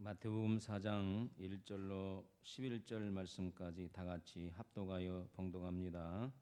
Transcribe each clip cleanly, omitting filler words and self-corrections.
마태복음 4장 1절로 11절 말씀까지 다 같이 합독하여 봉독합니다.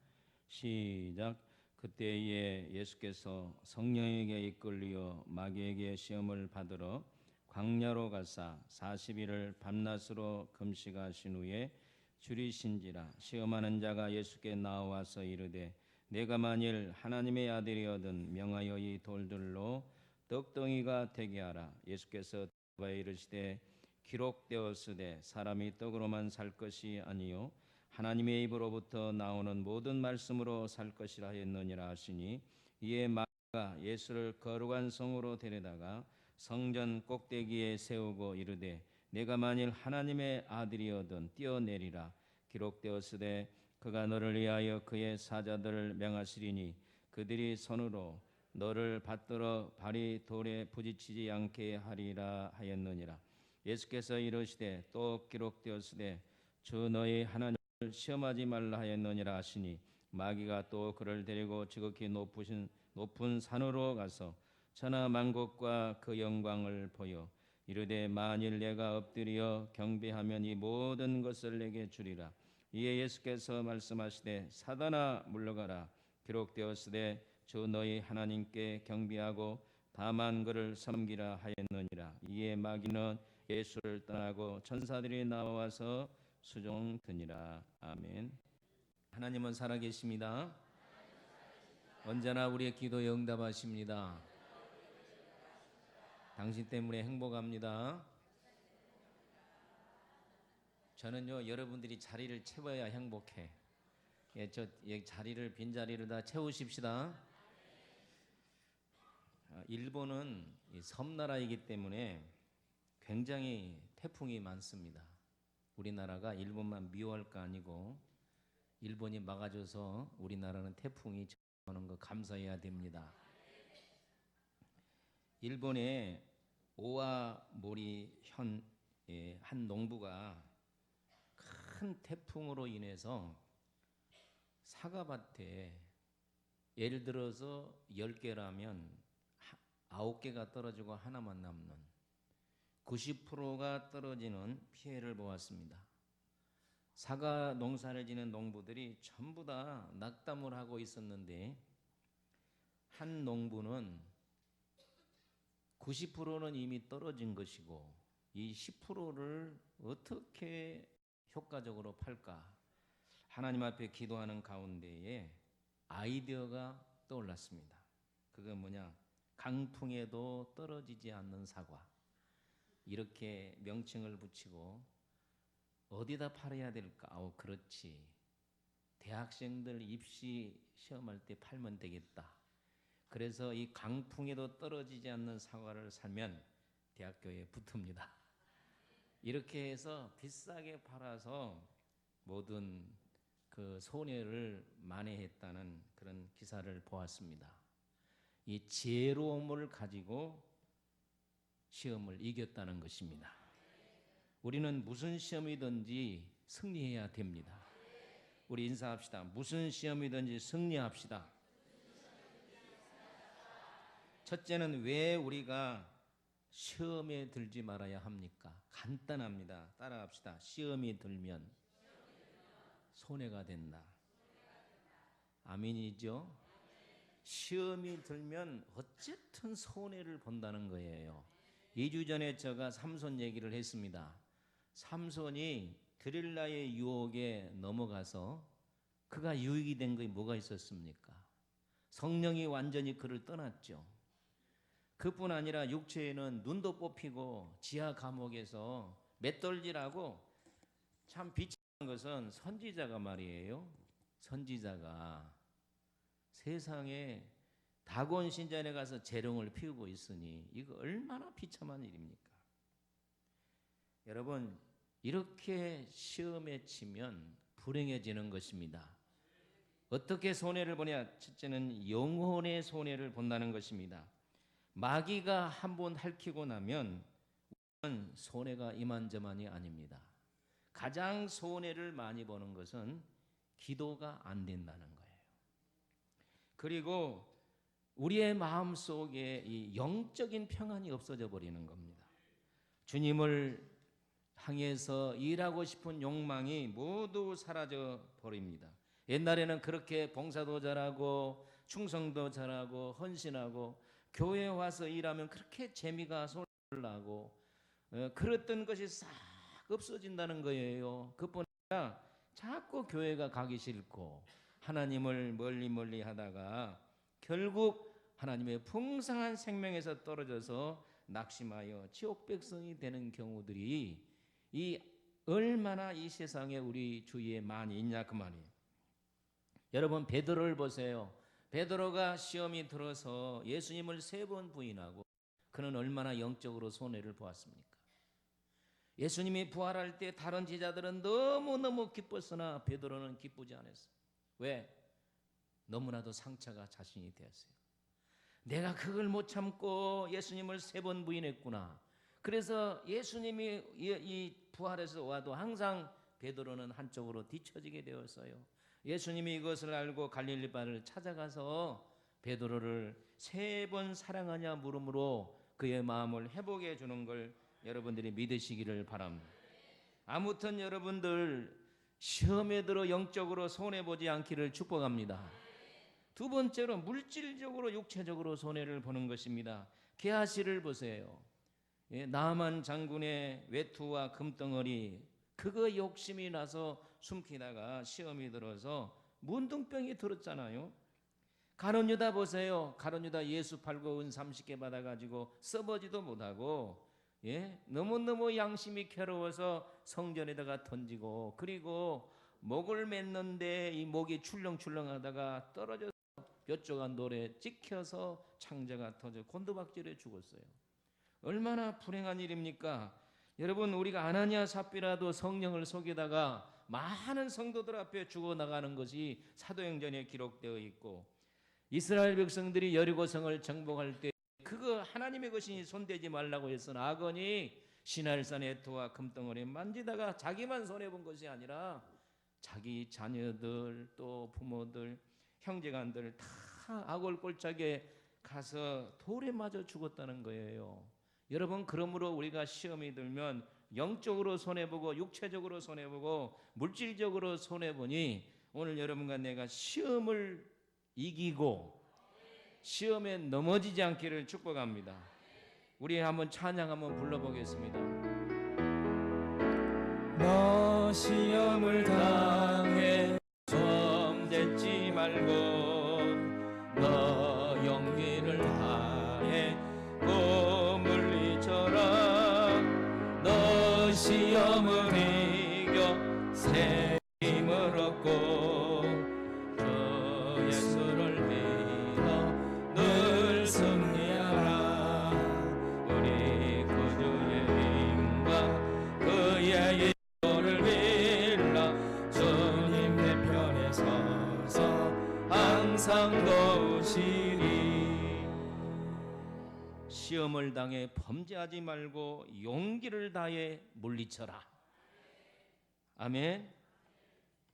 시작. 그때에 예수께서 성령에게 이끌려 마귀에게 시험을 받으러 광야로 가사 40일을 밤낮으로 금식하신 후에 줄이신지라. 시험하는 자가 예수께 나와서 이르되 내가 만일 하나님의 아들이거든 명하여 이 돌들로 떡덩이가 되게 하라. 예수께서 이르시되 기록되었으되 사람이 떡으로만 살 것이 아니요 하나님의 입으로부터 나오는 모든 말씀으로 살 것이라 했느니라 하시니, 이에 마귀가 예수를 거룩한 성으로 데려다가 성전 꼭대기에 세우고 이르되 내가 만일 하나님의 아들이거든 뛰어내리라. 기록되었으되 그가 너를 위하여 그의 사자들을 명하시리니 그들이 손으로 너를 받들어 발이 돌에 부딪히지 않게 하리라 하였느니라. 예수께서 이르시되 또 기록되었으되 주 너희 하나님을 시험하지 말라 하였느니라 하시니, 마귀가 또 그를 데리고 지극히 높은 산으로 가서 천하 만국과 그 영광을 보여 이르되 만일 내가 엎드려 경배하면 이 모든 것을 내게 주리라. 이에 예수께서 말씀하시되 사단아 물러가라. 기록되었으되 주 너희 하나님께 경배하고 다만 그를 섬기라 하였느니라. 이에 마귀는 예수를 떠나고 천사들이 나와서 수종드니라. 아멘. 하나님은 살아계십니다. 언제나 우리의 기도에 응답하십니다. 당신 때문에 행복합니다. 저는요, 여러분들이 자리를 채워야 행복해. 자리를, 빈자리를 다 채우십시다. 일본은 섬나라이기 때문에 굉장히 태풍이 많습니다. 우리나라가 일본만 미워할 거 아니고 일본이 막아줘서 우리나라는 태풍이 오는 거 감사해야 됩니다. 일본의 오와모리 현의 한 농부가 큰 태풍으로 인해서 사과밭에 예를 들어서 10개라면 9개가 떨어지고 하나만 남는 90%가 떨어지는 피해를 보았습니다. 사과 농사를 지는 농부들이 전부 다 낙담을 하고 있었는데, 한 농부는 90%는 이미 떨어진 것이고 이 10%를 어떻게 효과적으로 팔까 하나님 앞에 기도하는 가운데에 아이디어가 떠올랐습니다. 그건 뭐냐? 강풍에도 떨어지지 않는 사과, 이렇게 명칭을 붙이고 어디다 팔아야 될까? 그렇지, 대학생들 입시 시험할 때 팔면 되겠다. 그래서 이 강풍에도 떨어지지 않는 사과를 사면 대학교에 붙습니다. 이렇게 해서 비싸게 팔아서 모든 그 손해를 만회했다는 그런 기사를 보았습니다. 이 지혜로움을 가지고 시험을 이겼다는 것입니다. 우리는 무슨 시험이든지 승리해야 됩니다. 우리 인사합시다. 무슨 시험이든지 승리합시다. 첫째는 왜 우리가 시험에 들지 말아야 합니까? 간단합니다. 따라합시다. 시험이 들면 손해가 된다. 아멘이죠? 시험이 들면 어쨌든 손해를 본다는 거예요. 2주 전에 제가 삼손 얘기를 했습니다. 삼손이 드릴라의 유혹에 넘어가서 그가 유익이 된 것이 뭐가 있었습니까? 성령이 완전히 그를 떠났죠. 그뿐 아니라 육체에는 눈도 뽑히고 지하 감옥에서 맷돌질하고, 참 비참한 것은 선지자가 말이에요. 선지자가 세상에 다곤 신전에 가서 재롱을 피우고 있으니 이거 얼마나 비참한 일입니까? 여러분, 이렇게 시험에 치면 불행해지는 것입니다. 어떻게 손해를 보냐? 첫째는 영혼의 손해를 본다는 것입니다. 마귀가 한번 핥히고 나면 우리는 손해가 이만저만이 아닙니다. 가장 손해를 많이 보는 것은 기도가 안 된다는 거예요. 그리고 우리의 마음속에 이 영적인 평안이 없어져 버리는 겁니다. 주님을 향해서 일하고 싶은 욕망이 모두 사라져 버립니다. 옛날에는 그렇게 봉사도 잘하고 충성도 잘하고 헌신하고 교회에 와서 일하면 그렇게 재미가 쏠라고 그랬던 것이 싹 없어진다는 거예요. 그뿐 아니라 자꾸 교회가 가기 싫고 하나님을 멀리 하다가 결국 하나님의 풍성한 생명에서 떨어져서 낙심하여 지옥 백성이 되는 경우들이 이 얼마나 이 세상에 우리 주위에 많이 있냐 그 말이에요. 여러분 베드로를 보세요. 베드로가 시험이 들어서 예수님을 3번 부인하고 그는 얼마나 영적으로 손해를 보았습니까? 예수님이 부활할 때 다른 제자들은 너무너무 기뻤으나 베드로는 기쁘지 않았어요. 왜? 너무나도 상처가 자신이 되었어요. 내가 그걸 못 참고 예수님을 3번 부인했구나. 그래서 예수님이 이 부활해서 와도 항상 베드로는 한쪽으로 뒤처지게 되었어요. 예수님이 이것을 알고 갈릴리바를 찾아가서 베드로를 3번 사랑하냐 물음으로 그의 마음을 회복해 주는 걸 여러분들이 믿으시기를 바랍니다. 아무튼 여러분들 시험에 들어 영적으로 손해보지 않기를 축복합니다. 두 번째로 물질적으로 육체적으로 손해를 보는 것입니다. 게하시를 보세요. 나만 장군의 외투와 금덩어리 그거 욕심이 나서 숨기다가 시험이 들어서 문둥병이 들었잖아요. 가룟 유다 보세요. 가룟 유다 예수 팔고 은 30개 받아가지고 써보지도 못하고 너무너무 양심이 괴로워서 성전에다가 던지고 그리고 목을 맸는데 이 목이 출렁출렁하다가 떨어져서 뼈조각 돌에 찍혀서 창자가 터져 곤두박질해 죽었어요. 얼마나 불행한 일입니까? 여러분 우리가 아나니아 삽비라도 성령을 속이다가 많은 성도들 앞에 죽어나가는 것이 사도행전에 기록되어 있고 이스라엘 백성들이 여리고성을 정복할 때 그거 하나님의 것이니 손대지 말라고 했던 아건이 시날산의 토와 금덩어리 만지다가 자기만 손해본 것이 아니라 자기 자녀들 또 부모들 형제간들 다 악월골짜기에 가서 돌에 맞아 죽었다는 거예요. 여러분 그러므로 우리가 시험이 들면 영적으로 손해보고 육체적으로 손해보고 물질적으로 손해보니 오늘 여러분과 내가 시험을 이기고 시험에 넘어지지 않기를 축복합니다. 우리 한번 찬양 한번 불러보겠습니다. 너 시험을 당해 점되지 말고 너 용기를 다해 물리쳐라. 너 시험을 이겨 새 힘을 얻고 저 예수를 믿어 늘 승리하라. 우리 구주의 힘과 그의 인도를 빌라. 주님 내 편에 서서 항상 도우시리. 시험을 당해 범죄하지 말고 용기를 다해 물리쳐라. 아멘.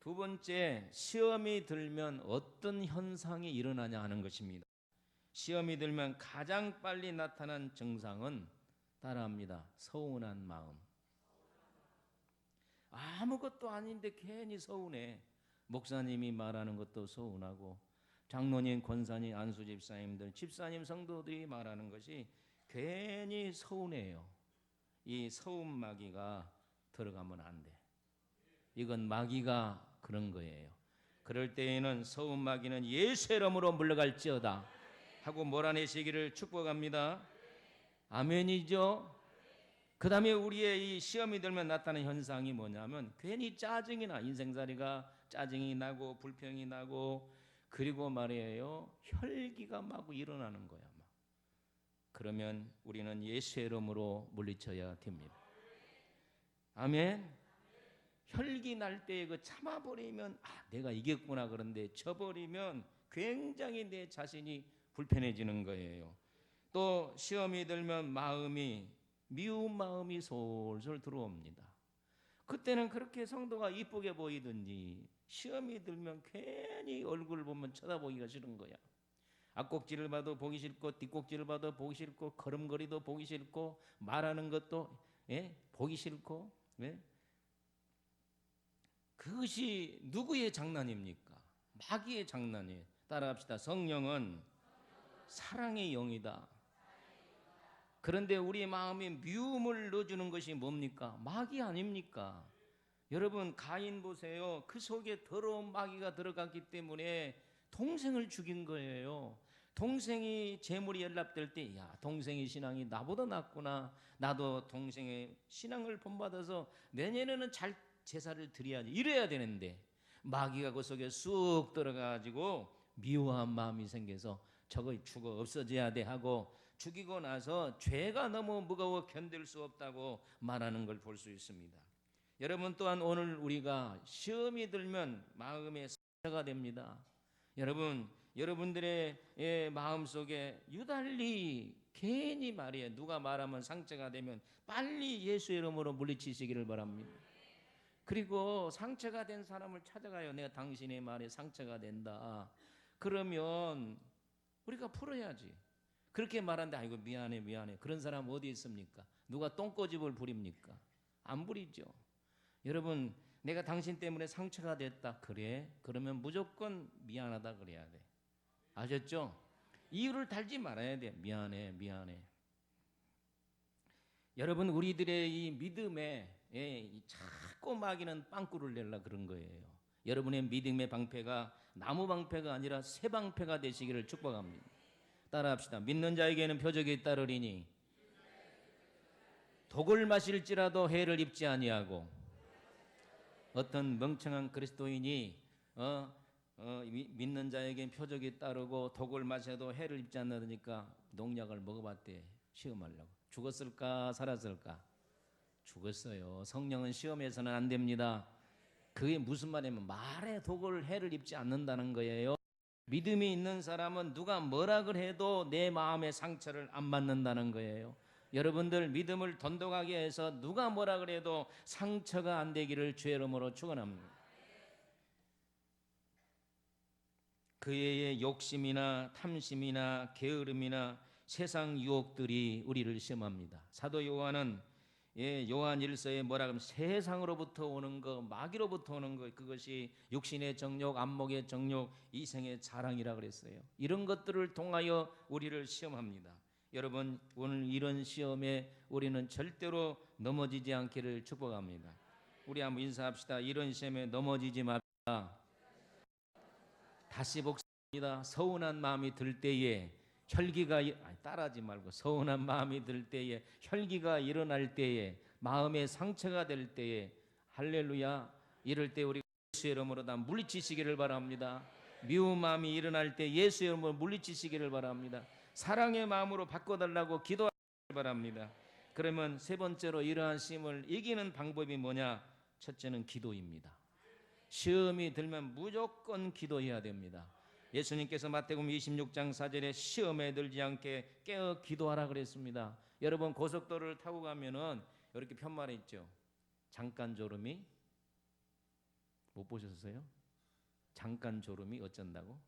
두 번째, 시험이 들면 어떤 현상이 일어나냐 하는 것입니다. 시험이 들면 가장 빨리 나타난 증상은 따라합니다. 서운한 마음. 아무것도 아닌데 괜히 서운해. 목사님이 말하는 것도 서운하고 장로님, 권사님, 안수 집사님들, 집사님, 성도들이 말하는 것이 괜히 서운해요. 이 서운 마귀가 들어가면 안 돼. 이건 마귀가 그런 거예요. 그럴 때에는 서운 마귀는 예수의 이름으로 물러갈지어다 하고 몰아내시기를 축복합니다. 아멘이죠. 그 다음에 우리의 이 시험이 들면 나타나는 현상이 뭐냐면 괜히 짜증이 나. 인생살이가 짜증이 나고 불평이 나고 그리고 말이에요 혈기가 막 일어나는 거야. 그러면 우리는 예수의 이름으로 물리쳐야 됩니다. 아멘. 혈기 날 때 그 참아버리면 내가 이겼구나. 그런데 져버리면 굉장히 내 자신이 불편해지는 거예요. 또 시험이 들면 마음이 미운 마음이 솔솔 들어옵니다. 그때는 그렇게 성도가 이쁘게 보이든지 시험이 들면 괜히 얼굴 보면 쳐다보기가 싫은 거야. 앞꼭지를 봐도 보기 싫고 뒷꼭지를 봐도 보기 싫고 걸음걸이도 보기 싫고 말하는 것도 보기 싫고, 그것이 누구의 장난입니까? 마귀의 장난이에요. 따라합시다. 성령은 사랑의 영이다. 그런데 우리 마음에 미움을 넣어주는 것이 뭡니까? 마귀 아닙니까? 여러분, 가인 보세요. 그 속에 더러운 마귀가 들어갔기 때문에 동생을 죽인 거예요. 동생이 재물이 연락될 때, 야, 동생의 신앙이 나보다 낫구나. 나도 동생의 신앙을 본받아서 내년에는 잘 제사를 드려야지. 이래야 되는데 마귀가 그 속에 쑥 들어가가지고 미워한 마음이 생겨서 저거 죽어 없어져야 돼 하고 죽이고 나서 죄가 너무 무거워 견딜 수 없다고 말하는 걸 볼 수 있습니다. 여러분, 또한 오늘 우리가 시험이 들면 마음에 상처가 됩니다. 여러분, 여러분들의 마음속에 유달리 괜히 말이에요. 누가 말하면 상처가 되면 빨리 예수의 이름으로 물리치시기를 바랍니다. 그리고 상처가 된 사람을 찾아가요. 내가 당신의 말에 상처가 된다. 그러면 우리가 풀어야지. 그렇게 말하는데 아이고 미안해. 그런 사람 어디 있습니까? 누가 똥꼬집을 부립니까? 안 부리죠. 여러분, 내가 당신 때문에 상처가 됐다. 그래? 그러면 무조건 미안하다 그래야 돼. 아셨죠? 이유를 달지 말아야 돼. 미안해. 여러분, 우리들의 이 믿음에 자꾸 마귀는 빵꾸를 내려 그런 거예요. 여러분의 믿음의 방패가 나무 방패가 아니라 새 방패가 되시기를 축복합니다. 따라합시다. 믿는 자에게는 표적이 따르리니 독을 마실지라도 해를 입지 아니하고. 어떤 멍청한 그리스도인이 믿는 자에겐 표적이 따르고 독을 마셔도 해를 입지 않는다니까 농약을 먹어봤대. 시험하려고. 죽었을까 살았을까? 죽었어요. 성령은 시험해서는 안 됩니다. 그게 무슨 말이냐면 말에 독을 해를 입지 않는다는 거예요. 믿음이 있는 사람은 누가 뭐라 그래도 내 마음의 상처를 안 받는다는 거예요. 여러분들 믿음을 돈독하게 해서 누가 뭐라 그래도 상처가 안 되기를 주의 이름으로 축원합니다. 그의 욕심이나 탐심이나 게으름이나 세상 유혹들이 우리를 시험합니다. 사도 요한은 요한 1서에 뭐라 하면 세상으로부터 오는 거, 마귀로부터 오는 거, 그것이 육신의 정욕, 안목의 정욕, 이생의 자랑이라 그랬어요. 이런 것들을 통하여 우리를 시험합니다. 여러분, 오늘 이런 시험에 우리는 절대로 넘어지지 않기를 축복합니다. 우리 한번 인사합시다. 이런 시험에 넘어지지 맙시다. 다시 복습니다. 서운한 마음이 들 때에 혈기가 따라하지 말고 서운한 마음이 들 때에 혈기가 일어날 때에 마음에 상처가 될 때에 할렐루야, 이럴 때 우리 예수의 이름으로 다 물리치시기를 바랍니다. 미운 마음이 일어날 때 예수의 이름으로 물리치시기를 바랍니다. 사랑의 마음으로 바꿔달라고 기도하기를 바랍니다. 그러면 세 번째로 이러한 시험을 이기는 방법이 뭐냐? 첫째는 기도입니다. 시험이 들면 무조건 기도해야 됩니다. 예수님께서 마태복음 26장 4절에 시험에 들지 않게 깨어 기도하라 그랬습니다. 여러분, 고속도로를 타고 가면은 이렇게 편말에 있죠. 잠깐 졸음이 못 보셨어요? 잠깐 졸음이 어쩐다고?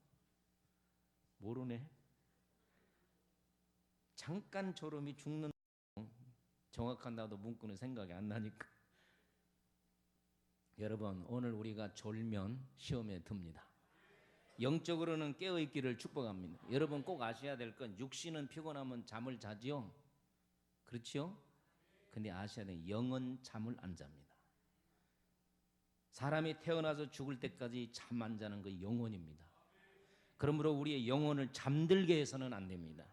모르네. 잠깐 졸음이 죽는, 정확한 나도 문구는 생각이 안 나니까. 여러분, 오늘 우리가 졸면 시험에 듭니다. 영적으로는 깨어있기를 축복합니다. 여러분 꼭 아셔야 될 건 육신은 피곤하면 잠을 자지요. 그렇죠? 근데 아셔야 될 영은 잠을 안 잡니다. 사람이 태어나서 죽을 때까지 잠 안 자는 거 영혼입니다. 그러므로 우리의 영혼을 잠들게 해서는 안 됩니다.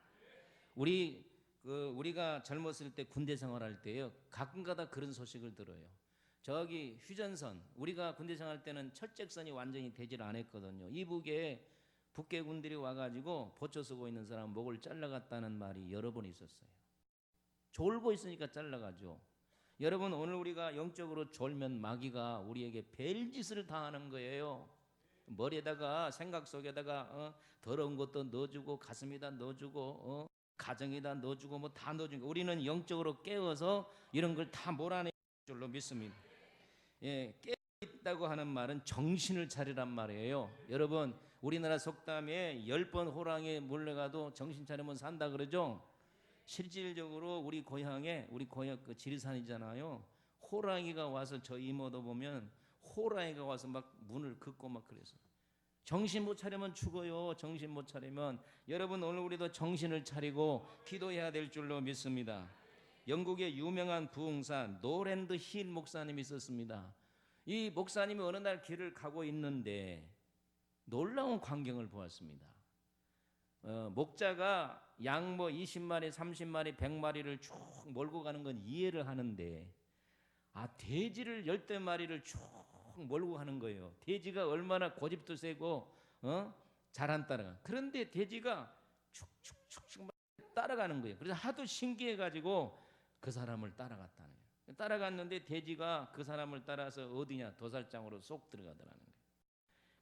우리가 젊었을 때 군대 생활할 때요, 가끔가다 그런 소식을 들어요. 저기 휴전선, 우리가 군대 생활할 때는 철책선이 완전히 되질 않았거든요. 이북에 북괴군들이 와가지고 보초 쓰고 있는 사람 목을 잘라갔다는 말이 여러 번 있었어요. 졸고 있으니까 잘라가죠. 여러분, 오늘 우리가 영적으로 졸면 마귀가 우리에게 별짓을 다 하는 거예요. 머리에다가, 생각 속에다가 더러운 것도 넣어주고, 가슴에다 넣어주고, 가정에다 넣어주고, 뭐 다 넣어주고, 우리는 영적으로 깨어서 이런 걸 다 몰아낼 줄로 믿습니다. 깨어있다고 하는 말은 정신을 차리란 말이에요. 여러분, 우리나라 속담에 10번 호랑이에 몰려가도 정신 차리면 산다 그러죠. 실질적으로 우리 고향 그 지리산이잖아요. 호랑이가 와서 저 이모도 보면 호랑이가 와서 막 문을 긋고 막 그래서 정신 못 차리면 죽어요. 정신 못 차리면. 여러분 오늘 우리도 정신을 차리고 기도해야 될 줄로 믿습니다. 영국의 유명한 부흥사 노랜드 힐 목사님이 있었습니다. 이 목사님이 어느 날 길을 가고 있는데 놀라운 광경을 보았습니다. 목자가 양 20마리, 30마리, 100마리를 쭉 몰고 가는 건 이해를 하는데 돼지를 10마리를 쭉 몰고 가는 거예요. 돼지가 얼마나 고집도 세고 잘 안 따라가. 그런데 돼지가 축축축축 따라가는 거예요. 그래서 하도 신기해가지고 그 사람을 따라갔다는 거예요. 따라갔는데 돼지가 그 사람을 따라서 어디냐 도살장으로 쏙 들어가더라는 거예요.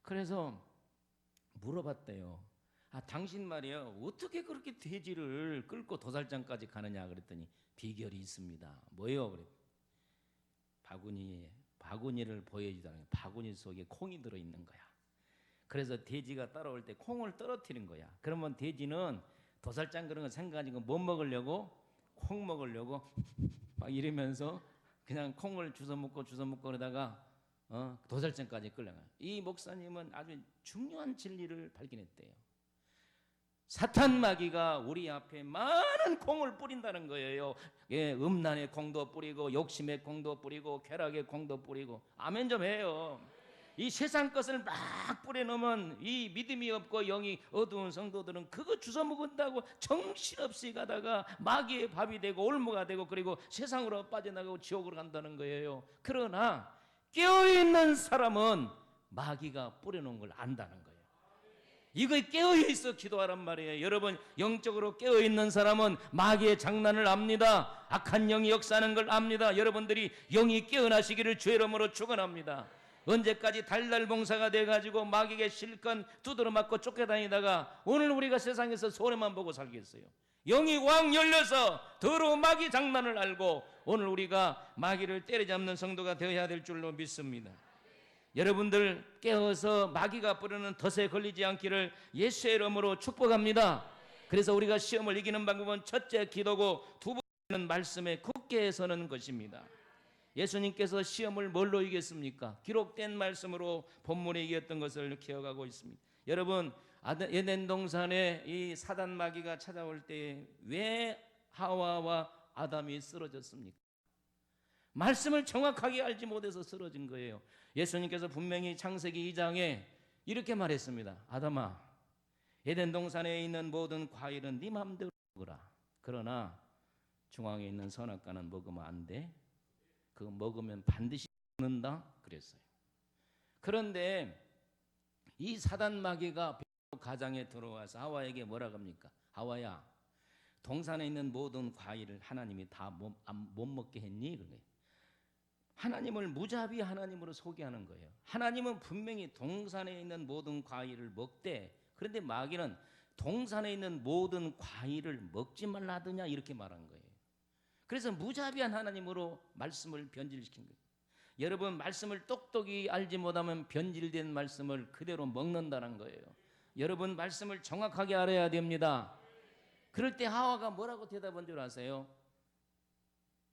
그래서 물어봤대요. 당신 말이야 어떻게 그렇게 돼지를 끌고 도살장까지 가느냐 그랬더니 비결이 있습니다. 뭐예요? 그랬더니 바구니를 보여주다는 거예요. 바구니 속에 콩이 들어있는 거야. 그래서 돼지가 따라올 때 콩을 떨어뜨린 거야. 그러면 돼지는 도살장 그런 거 생각하니까 못 먹으려고 콩 먹으려고 막 이러면서 그냥 콩을 주워 먹고 그러다가 도살장까지 끌려가요. 이 목사님은 아주 중요한 진리를 발견했대요. 사탄 마귀가 우리 앞에 많은 콩을 뿌린다는 거예요. 음란의 콩도 뿌리고 욕심의 콩도 뿌리고 쾌락의 콩도 뿌리고. 아멘 좀 해요. 이 세상 것을 막 뿌려놓으면 이 믿음이 없고 영이 어두운 성도들은 그거 주워 먹은다고 정신없이 가다가 마귀의 밥이 되고 올무가 되고 그리고 세상으로 빠져나가고 지옥으로 간다는 거예요. 그러나 깨어있는 사람은 마귀가 뿌려놓은 걸 안다는 거예요. 이거 깨어있어 기도하란 말이에요. 여러분 영적으로 깨어있는 사람은 마귀의 장난을 압니다. 악한 영이 역사하는 걸 압니다. 여러분들이 영이 깨어나시기를 주의 이름으로 축원합니다. 언제까지 달달봉사가 돼가지고 마귀에게 실컷 두드러 맞고 쫓겨다니다가 오늘 우리가 세상에서 손해만 보고 살겠어요. 영이 왕 열려서 더러운 마귀 장난을 알고 오늘 우리가 마귀를 때려잡는 성도가 되어야 될 줄로 믿습니다. 여러분들 깨어서 마귀가 뿌리는 덫에 걸리지 않기를 예수의 이름으로 축복합니다. 그래서 우리가 시험을 이기는 방법은 첫째 기도고 두 번째는 말씀에 굳게 서는 것입니다. 예수님께서 시험을 뭘로 이겼습니까? 기록된 말씀으로 본문에 이겼던 것을 기억하고 있습니다. 여러분 에덴 동산에 이 사단 마귀가 찾아올 때 왜 하와와 아담이 쓰러졌습니까? 말씀을 정확하게 알지 못해서 쓰러진 거예요. 예수님께서 분명히 창세기 2장에 이렇게 말했습니다. 아담아, 에덴 동산에 있는 모든 과일은 네 마음대로 먹으라. 그러나 중앙에 있는 선악과는 먹으면 안 돼. 그거 먹으면 반드시 죽는다 그랬어요. 그런데 이 사단 마귀가 가장에 들어와서 하와에게 뭐라고 합니까? 하와야, 동산에 있는 모든 과일을 하나님이 다 못 먹게 했니? 그래요. 하나님을 무자비 하나님으로 소개하는 거예요. 하나님은 분명히 동산에 있는 모든 과일을 먹되, 그런데 마귀는 동산에 있는 모든 과일을 먹지 말라 하더냐 이렇게 말한 거예요. 그래서 무자비한 하나님으로 말씀을 변질시킨 거예요. 여러분 말씀을 똑똑히 알지 못하면 변질된 말씀을 그대로 먹는다는 거예요. 여러분 말씀을 정확하게 알아야 됩니다. 그럴 때 하와가 뭐라고 대답한 줄 아세요?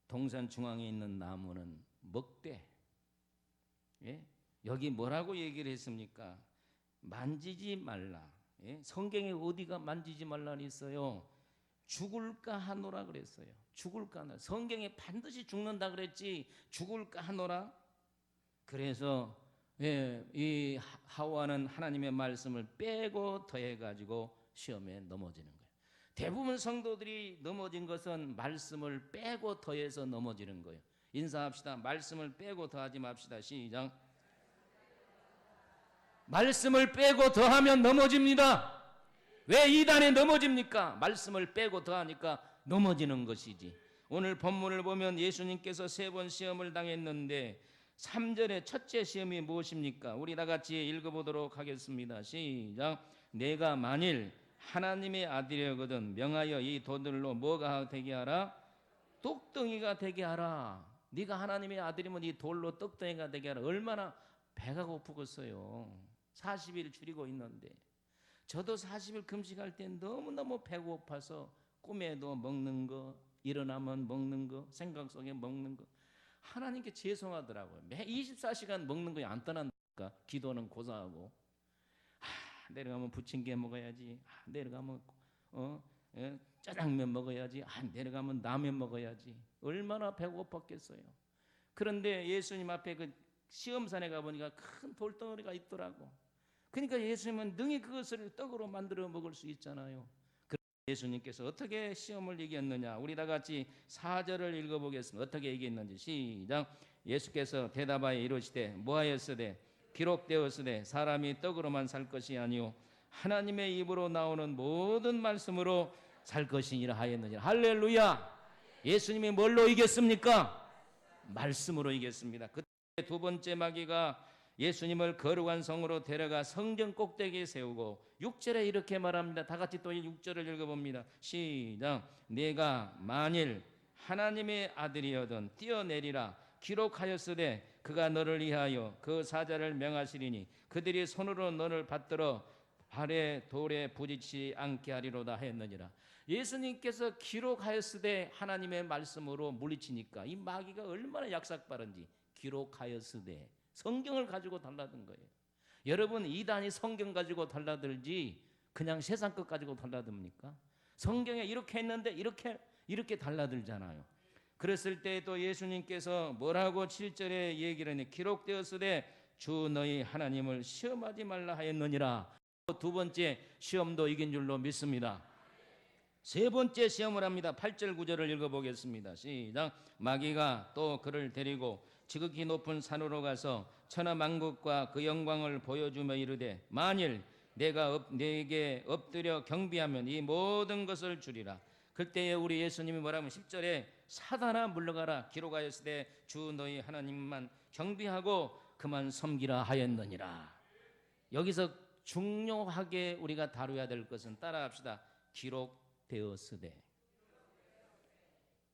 동산 중앙에 있는 나무는 먹되, 예? 여기 뭐라고 얘기를 했습니까? 만지지 말라. 예? 성경에 어디가 만지지 말라는 있어요? 죽을까 하노라 그랬어요. 죽을까 하노라. 성경에 반드시 죽는다 그랬지 죽을까 하노라. 그래서 이 하와는 하나님의 말씀을 빼고 더해가지고 시험에 넘어지는 거예요. 대부분 성도들이 넘어진 것은 말씀을 빼고 더해서 넘어지는 거예요. 인사합시다. 말씀을 빼고 더하지 맙시다. 시작. 말씀을 빼고 더하면 넘어집니다. 왜 이단에 넘어집니까? 말씀을 빼고 더하니까 넘어지는 것이지. 오늘 본문을 보면 예수님께서 3번 시험을 당했는데 3절의 첫째 시험이 무엇입니까? 우리 다 같이 읽어보도록 하겠습니다. 시작. 내가 만일 하나님의 아들이거든 명하여 이 돌들로 뭐가 되게 하라? 떡덩이가 되게 하라. 네가 하나님의 아들이면 이 돌로 떡덩이가 되게 하라. 얼마나 배가 고프겠어요. 40일 줄이고 있는데. 저도 40일 금식할 때 너무너무 배고파서 꿈에도 먹는 거, 일어나면 먹는 거, 생각 속에 먹는 거. 하나님께 죄송하더라고요. 매 24시간 먹는 거에 안 떠난다니까. 기도는 고사하고, 내려가면 부침개 먹어야지. 내려가면 짜장면 먹어야지. 내려가면 라면 먹어야지. 얼마나 배고팠겠어요. 그런데 예수님 앞에 그 시험산에 가보니까 큰 돌덩어리가 있더라고. 그러니까 예수님은 능히 그것을 떡으로 만들어 먹을 수 있잖아요. 예수님께서 어떻게 시험을 이겼느냐, 우리 다 같이 4절을 읽어보겠습니다. 어떻게 이겼는지 시작. 예수께서 대답하여 이르시되 뭐하였으되 기록되었으되 사람이 떡으로만 살 것이 아니요 하나님의 입으로 나오는 모든 말씀으로 살 것이니라 하였느니라. 할렐루야. 예수님이 뭘로 이겼습니까? 말씀으로 이겼습니다. 그때 두 번째 마귀가 예수님을 거룩한 성으로 데려가 성전 꼭대기에 세우고 6절에 이렇게 말합니다. 다 같이 또 6절을 읽어봅니다. 시작. 네가 만일 하나님의 아들이여든 뛰어내리라 기록하였으되 그가 너를 위하여 그 사자를 명하시리니 그들이 손으로 너를 받들어 발에 돌에 부딪히지 않게 하리로다 하였느니라. 예수님께서 기록하였으되 하나님의 말씀으로 물리치니까 이 마귀가 얼마나 약삭빠른지. 기록하였으되 성경을 가지고 달라든 거예요. 여러분, 이단이 성경 가지고 달라들지 그냥 세상 것 가지고 달라듭니까? 성경에 이렇게 했는데 이렇게 달라들잖아요. 그랬을 때 또 예수님께서 뭐라고 7절에 얘기를 하니 기록되었으되 주 너희 하나님을 시험하지 말라 하였느니라. 두 번째 시험도 이긴 줄로 믿습니다. 세 번째 시험을 합니다. 8절 9절을 읽어보겠습니다. 시작. 마귀가 또 그를 데리고 지극히 높은 산으로 가서 천하만국과 그 영광을 보여주며 이르되 만일 내가 내게 엎드려 경배하면 이 모든 것을 주리라. 그때에 우리 예수님이 뭐라면 10절에 사단아 물러가라 기록하였으되 주 너희 하나님만 경배하고 그만 섬기라 하였느니라. 여기서 중요하게 우리가 다루어야 될 것은 따라합시다. 기록되었으되.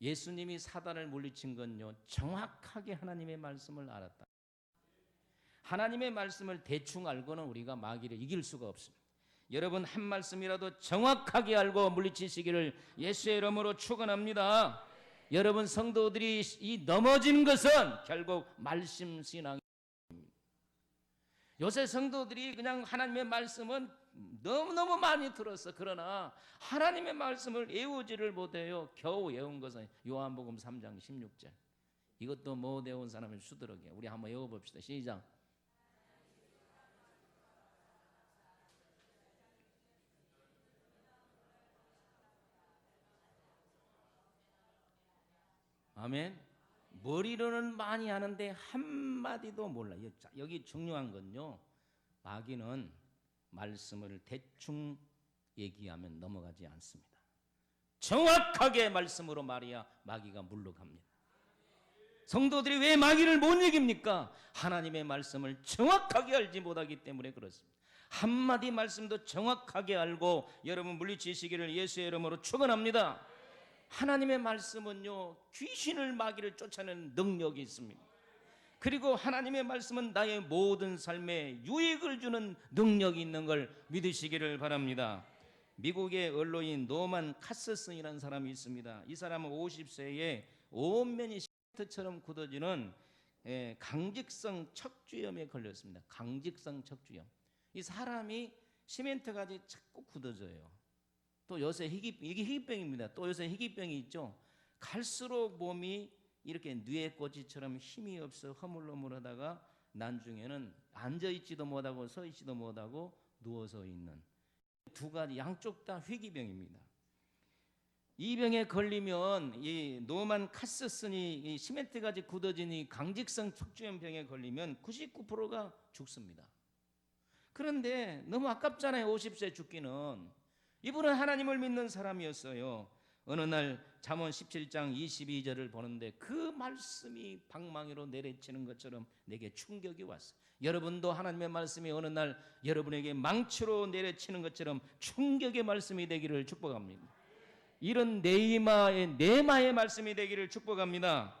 예수님이 사단을 물리친 건요, 정확하게 하나님의 말씀을 알았다. 하나님의 말씀을 대충 알고는 우리가 마귀를 이길 수가 없습니다. 여러분, 한 말씀이라도 정확하게 알고 물리치시기를 예수의 이름으로 축원합니다. 여러분 성도들이 이 넘어진 것은 결국 말씀 신앙입니다. 요새 성도들이 그냥 하나님의 말씀은 너무너무 많이 들었어. 그러나 하나님의 말씀을 외우지를 못해요. 겨우 외운 것은 요한복음 3장 16절. 이것도 못 외운 사람은 수두룩해. 우리 한번 외워봅시다. 시작. 아멘. 머리로는 많이 하는데 한마디도 몰라. 여기 중요한 건요, 마귀는 말씀을 대충 얘기하면 넘어가지 않습니다. 정확하게 말씀으로 말해야 마귀가 물러갑니다. 성도들이 왜 마귀를 못 이깁니까? 하나님의 말씀을 정확하게 알지 못하기 때문에 그렇습니다. 한마디 말씀도 정확하게 알고 여러분 물리치시기를 예수의 이름으로 축원합니다. 하나님의 말씀은요, 귀신을 마귀를 쫓아내는 능력이 있습니다. 그리고 하나님의 말씀은 나의 모든 삶에 유익을 주는 능력이 있는 걸 믿으시기를 바랍니다. 미국의 언론인 노만 카스슨이라는 사람이 있습니다. 이 사람은 50세에 온면이 시멘트처럼 굳어지는 강직성 척추염에 걸렸습니다. 강직성 척추염. 이 사람이 시멘트가 자꾸 굳어져요. 또 요새 이게 희귀병입니다. 또 요새 희귀병이 있죠. 갈수록 몸이 이렇게 뉘에꼬치처럼 힘이 없어 허물허물하다가 나중에는 앉아있지도 못하고 서있지도 못하고 누워서 있는 두 가지 양쪽 다 희귀병입니다. 이 병에 걸리면 이 노만 카스슨이 이 시멘트같이 굳어진 이 강직성 척추염 병에 걸리면 99%가 죽습니다. 그런데 너무 아깝잖아요. 50세 죽기는. 이분은 하나님을 믿는 사람이었어요. 어느 날 잠언 17장 22절을 보는데 그 말씀이 방망이로 내리치는 것처럼 내게 충격이 왔어요. 여러분도 하나님의 말씀이 어느 날 여러분에게 망치로 내리치는 것처럼 충격의 말씀이 되기를 축복합니다. 이런 네마의 말씀이 되기를 축복합니다.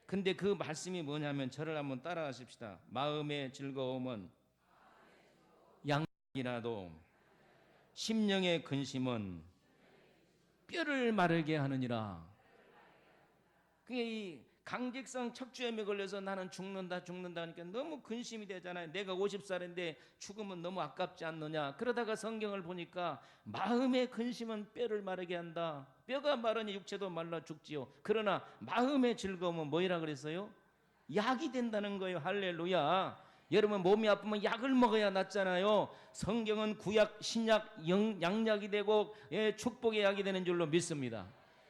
근데 그 말씀이 뭐냐면 저를 한번 따라하십시다. 마음의 즐거움은 양이라도 심령의 근심은 뼈를 마르게 하느니라. 그게 이 강직성 척추염에 걸려서 나는 죽는다 하니까 너무 근심이 되잖아요. 내가 50살인데 죽으면 너무 아깝지 않느냐. 그러다가 성경을 보니까 마음의 근심은 뼈를 마르게 한다. 뼈가 마르니 육체도 말라 죽지요. 그러나 마음의 즐거움은 뭐이라 그랬어요? 약이 된다는 거예요. 할렐루야. 여러분 몸이 아프면 약을 먹어야 낫잖아요. 성경은 구약, 신약, 양약이 되고 축복의 약이 되는 줄로 믿습니다.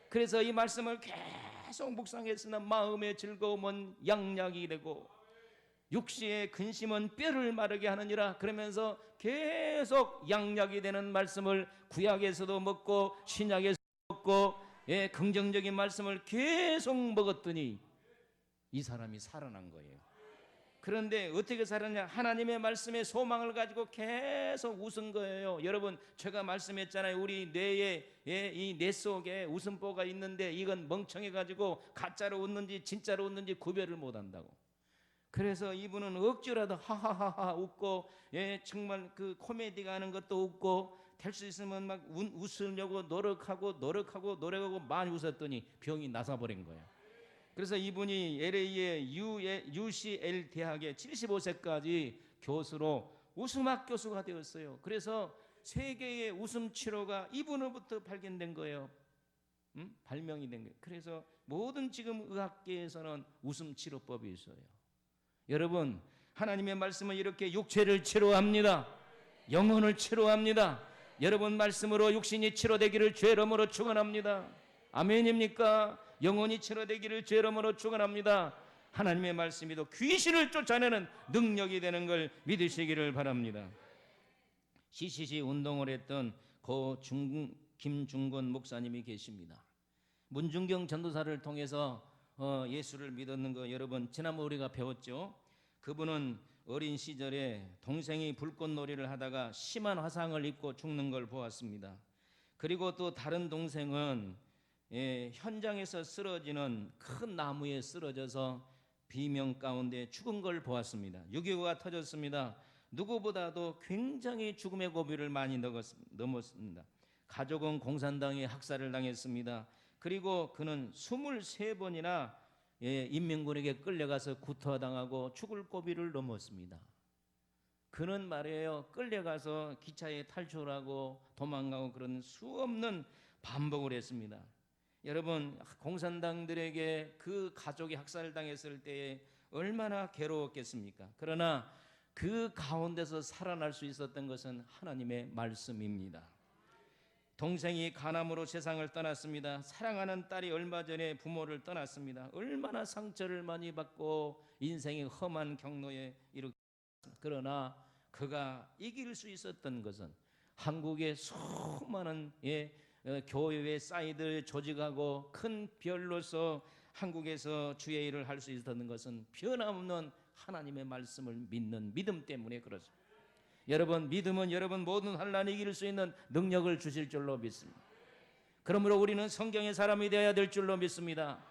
그래서 이 말씀을 계속 묵상했으나 마음의 즐거움은 양약이 되고 육신의 근심은 뼈를 마르게 하느니라. 그러면서 계속 양약이 되는 말씀을 구약에서도 먹고 신약에서도 먹고 긍정적인 말씀을 계속 먹었더니 이 사람이 살아난 거예요. 그런데 어떻게 살았냐? 하나님의 말씀에 소망을 가지고 계속 웃은 거예요. 여러분 제가 말씀했잖아요. 우리 뇌에 이 뇌 속에 웃음보가 있는데 이건 멍청해 가지고 가짜로 웃는지 진짜로 웃는지 구별을 못한다고. 그래서 이분은 억지로라도 하하하하 웃고 정말 그 코미디가 하는 것도 웃고 될 수 있으면 막 웃으려고 노력하고 많이 웃었더니 병이 나서버린 거예요. 그래서 이분이 LA의 UCL 대학에 75세까지 교수로 웃음학 교수가 되었어요. 그래서 세계의 웃음 치료가 이분으로부터 발견된 거예요. 발명이 된 거예요. 그래서 모든 지금 의학계에서는 웃음 치료법이 있어요. 여러분 하나님의 말씀은 이렇게 육체를 치료합니다. 영혼을 치료합니다. 여러분 말씀으로 육신이 치료되기를 주의 이름으로 축원합니다. 아멘입니까? 영혼이 치료되기를 주의 이름으로 축원합니다. 하나님의 말씀이도 귀신을 쫓아내는 능력이 되는 걸 믿으시기를 바랍니다. CCC 운동을 했던 김중건 목사님이 계십니다. 문중경 전도사를 통해서 예수를 믿었는 거 여러분 지난번 우리가 배웠죠. 그분은 어린 시절에 동생이 불꽃놀이를 하다가 심한 화상을 입고 죽는 걸 보았습니다. 그리고 또 다른 동생은 현장에서 쓰러지는 큰 나무에 쓰러져서 비명 가운데 죽은 걸 보았습니다. 6.25가 터졌습니다. 누구보다도 굉장히 죽음의 고비를 많이 넘었습니다. 가족은 공산당에 학살을 당했습니다. 그리고 그는 23번이나 인민군에게 끌려가서 구타당하고 죽을 고비를 넘었습니다. 그는 말이에요. 끌려가서 기차에 탈출하고 도망가고 그런 수없는 반복을 했습니다. 여러분 공산당들에게 그 가족이 학살당했을 때에 얼마나 괴로웠겠습니까? 그러나 그 가운데서 살아날 수 있었던 것은 하나님의 말씀입니다. 동생이 간암으로 세상을 떠났습니다. 사랑하는 딸이 얼마 전에 부모를 떠났습니다. 얼마나 상처를 많이 받고 인생의 험한 경로에 이르게 됐습니다. 그러나 그가 이길 수 있었던 것은 한국의 수많은 교회에 쌓이들 조직하고 큰 별로서 한국에서 주의 일을 할 수 있었던 것은 변함없는 하나님의 말씀을 믿는 믿음 때문에 그렇습니다. 여러분 믿음은 여러분 모든 환난을 이길 수 있는 능력을 주실 줄로 믿습니다. 그러므로 우리는 성경의 사람이 되어야 될 줄로 믿습니다.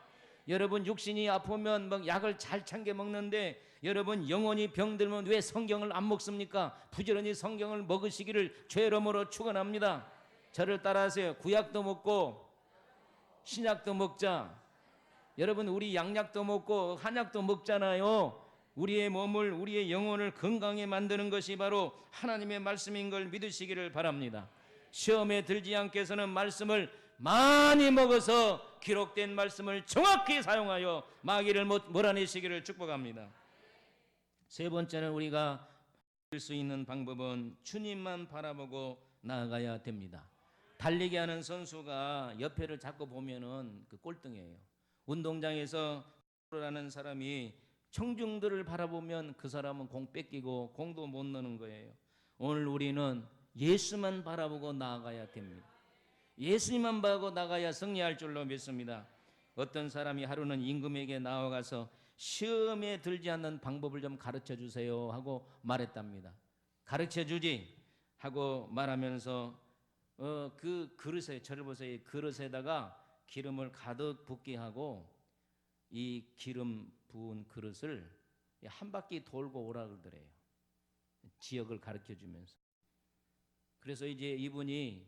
여러분 육신이 아프면 막 약을 잘 챙겨 먹는데 여러분 영혼이 병들면 왜 성경을 안 먹습니까? 부지런히 성경을 먹으시기를 주의 이름으로 축원합니다. 저를 따라하세요. 구약도 먹고 신약도 먹자. 여러분 우리 양약도 먹고 한약도 먹잖아요. 우리의 몸을 우리의 영혼을 건강히 만드는 것이 바로 하나님의 말씀인 걸 믿으시기를 바랍니다. 시험에 들지 않게 해서는 말씀을 많이 먹어서 기록된 말씀을 정확히 사용하여 마귀를 몰아내시기를 축복합니다. 세 번째는 우리가 할 수 있는 방법은 주님만 바라보고 나아가야 됩니다. 달리기 하는 선수가 옆에를 자꾸 보면은 그 꼴등이에요. 운동장에서 라는 사람이 청중들을 바라보면 그 사람은 공 뺏기고 공도 못 넣는 거예요. 오늘 우리는 예수만 바라보고 나아가야 됩니다. 예수님만 바라보고 나가야 승리할 줄로 믿습니다. 어떤 사람이 하루는 임금에게 나와가서 시험에 들지 않는 방법을 좀 가르쳐 주세요 하고 말했답니다. 가르쳐 주지 하고 말하면서 그 그릇에 저를 보세요. 그릇에다가 기름을 가득 붓게 하고 이 기름 부은 그릇을 한 바퀴 돌고 오라 그러더래요. 지역을 가르쳐 주면서. 그래서 이제 이분이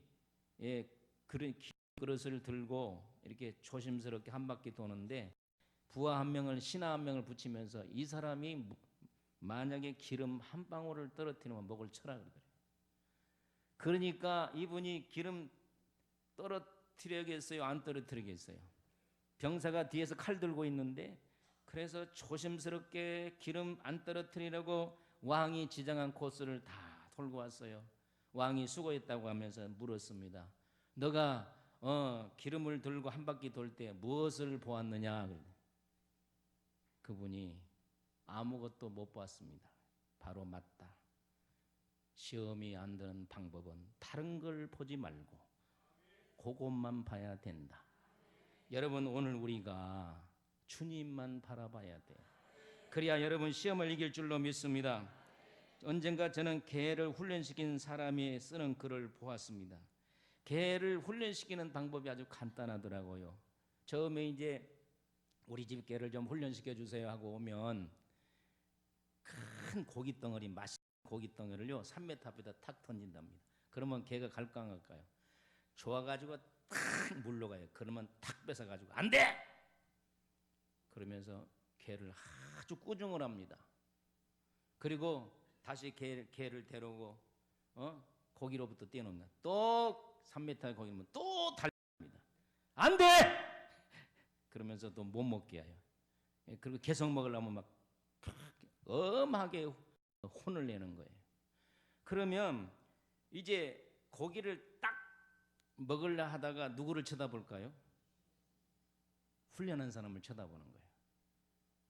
그런 그릇을 들고 이렇게 조심스럽게 한 바퀴 도는데 부하 한 명을 신하 한 명을 붙이면서 이 사람이 만약에 기름 한 방울을 떨어뜨리면 목을 쳐라 그러더래요. 그러니까 이분이 기름 떨어뜨려야겠어요? 안 떨어뜨리겠어요? 병사가 뒤에서 칼 들고 있는데 그래서 조심스럽게 기름 안 떨어뜨리려고 왕이 지정한 코스를 다 돌고 왔어요. 왕이 수고했다고 하면서 물었습니다. 너가 기름을 들고 한 바퀴 돌 때 무엇을 보았느냐? 그분이 아무것도 못 보았습니다. 바로 맞다. 시험이 안 드는 방법은 다른 걸 보지 말고 그것만 봐야 된다. 여러분, 오늘 우리가 주님만 바라봐야 돼요. 그래야 여러분 시험을 이길 줄로 믿습니다. 언젠가 저는 개를 훈련시킨 사람이 쓰는 글을 보았습니다. 개를 훈련시키는 방법이 아주 간단하더라고요. 처음에 이제 우리 집 개를 좀 훈련시켜 주세요 하고 오면 큰 고기 덩어리, 맛있는 고기 덩어리를요 3m 앞에다 탁 던진답니다. 그러면 개가 갈까 안 갈까요? 좋아가지고 탁 물러가요. 그러면 탁 뺏어가지고 안 돼! 그러면서 개를 아주 꾸중을 합니다. 그리고 다시 개를 데려오고 고기로부터 떼어놓는다. 또 3m의 고기면 또 달립니다. 안 돼! 그러면서 또 못 먹게 해요. 그리고 계속 먹으려면 막 엄하게 혼을 내는 거예요. 그러면 이제 고기를 딱 먹으려 하다가 누구를 쳐다볼까요? 훈련한 사람을 쳐다보는 거예요.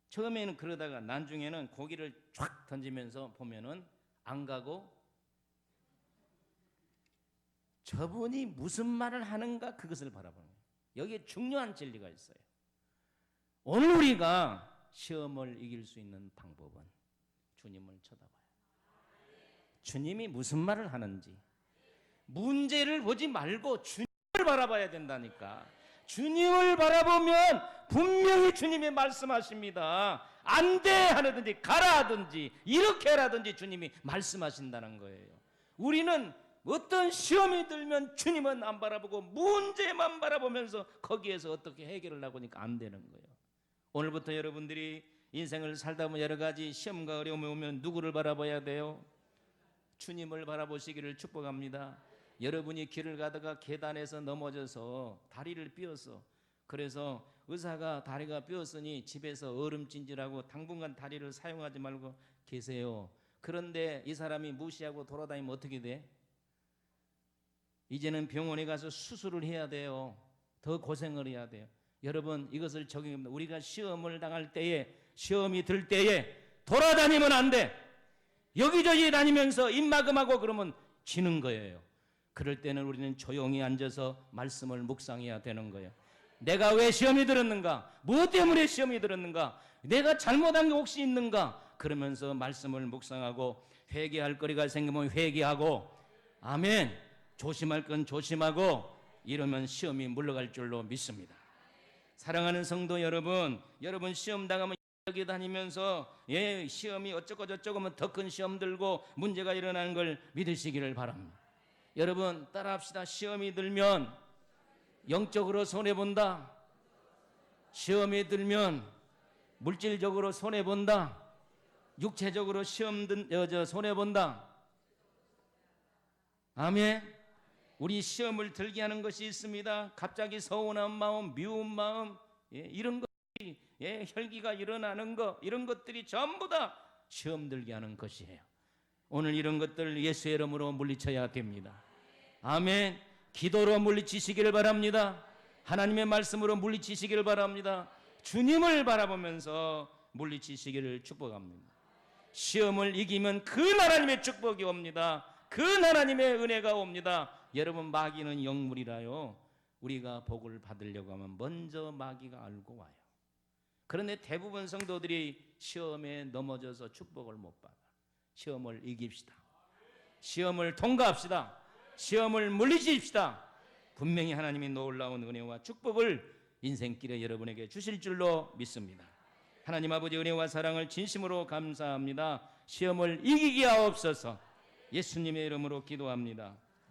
처음에는 그러다가 나중에는 고기를 쫙 던지면서 보면은 안 가고 저분이 무슨 말을 하는가 그것을 바라보는 거예요. 여기에 중요한 진리가 있어요. 오늘 우리가 시험을 이길 수 있는 방법은 주님을 쳐다봐요. 주님이 무슨 말을 하는지 문제를 보지 말고 주님을 바라봐야 된다니까. 주님을 바라보면 분명히 주님이 말씀하십니다. 안 돼 하든지 가라 하든지 이렇게 하라든지 주님이 말씀하신다는 거예요. 우리는 어떤 시험이 들면 주님은 안 바라보고 문제만 바라보면서 거기에서 어떻게 해결을 하고 하니까 안 되는 거예요. 오늘부터 여러분들이 인생을 살다 보면 여러 가지 시험과 어려움이 오면 누구를 바라봐야 돼요? 주님을 바라보시기를 축복합니다. 여러분이 길을 가다가 계단에서 넘어져서 다리를 삐었어. 그래서 의사가 다리가 삐었으니 집에서 얼음찜질하고 당분간 다리를 사용하지 말고 계세요. 그런데 이 사람이 무시하고 돌아다니면 어떻게 돼? 이제는 병원에 가서 수술을 해야 돼요. 더 고생을 해야 돼요. 여러분, 이것을 적용합니다. 우리가 시험을 당할 때에, 시험이 들 때에 돌아다니면 안 돼. 여기저기 다니면서 입막음하고 그러면 지는 거예요. 그럴 때는 우리는 조용히 앉아서 말씀을 묵상해야 되는 거예요. 내가 왜 시험이 들었는가? 무엇 때문에 시험이 들었는가? 내가 잘못한 게 혹시 있는가? 그러면서 말씀을 묵상하고 회개할 거리가 생기면 회개하고, 아멘. 조심할 건 조심하고 이러면 시험이 물러갈 줄로 믿습니다. 사랑하는 성도 여러분, 여러분 시험 당하면 여기 다니면서 시험이 어쩌고 저쩌고 하면 더 큰 시험 들고 문제가 일어나는 걸 믿으시기를 바랍니다. 여러분 따라합시다. 시험이 들면 영적으로 손해본다. 시험이 들면 물질적으로 손해본다. 육체적으로 손해본다. 아멘. 우리 시험을 들게 하는 것이 있습니다. 갑자기 서운한 마음, 미운 마음, 이런 것들이 혈기가 일어나는 것, 이런 것들이 전부 다 시험 들게 하는 것이에요. 오늘 이런 것들 예수의 이름으로 물리쳐야 됩니다. 아멘. 기도로 물리치시기를 바랍니다. 하나님의 말씀으로 물리치시기를 바랍니다. 주님을 바라보면서 물리치시기를 축복합니다. 시험을 이기면 그 하나님의 축복이 옵니다. 그 하나님의 은혜가 옵니다. 여러분 마귀는 영물이라요. 우리가 복을 받으려고 하면 먼저 마귀가 알고 와요. 그런데 대부분 성도들이 시험에 넘어져서 축복을 못 받아. 시험을 이깁시다. 시험을 통과합시다. 시험을 물리칩시다. 분명히 하나님이 놀라운 은혜와 축복을 인생길에 여러분에게 주실 줄로 믿습니다. 하나님 아버지 은혜와 사랑을 진심으로 감사합니다. 시험을 이기게 하옵소서. 예수님의 이름으로 기도합니다.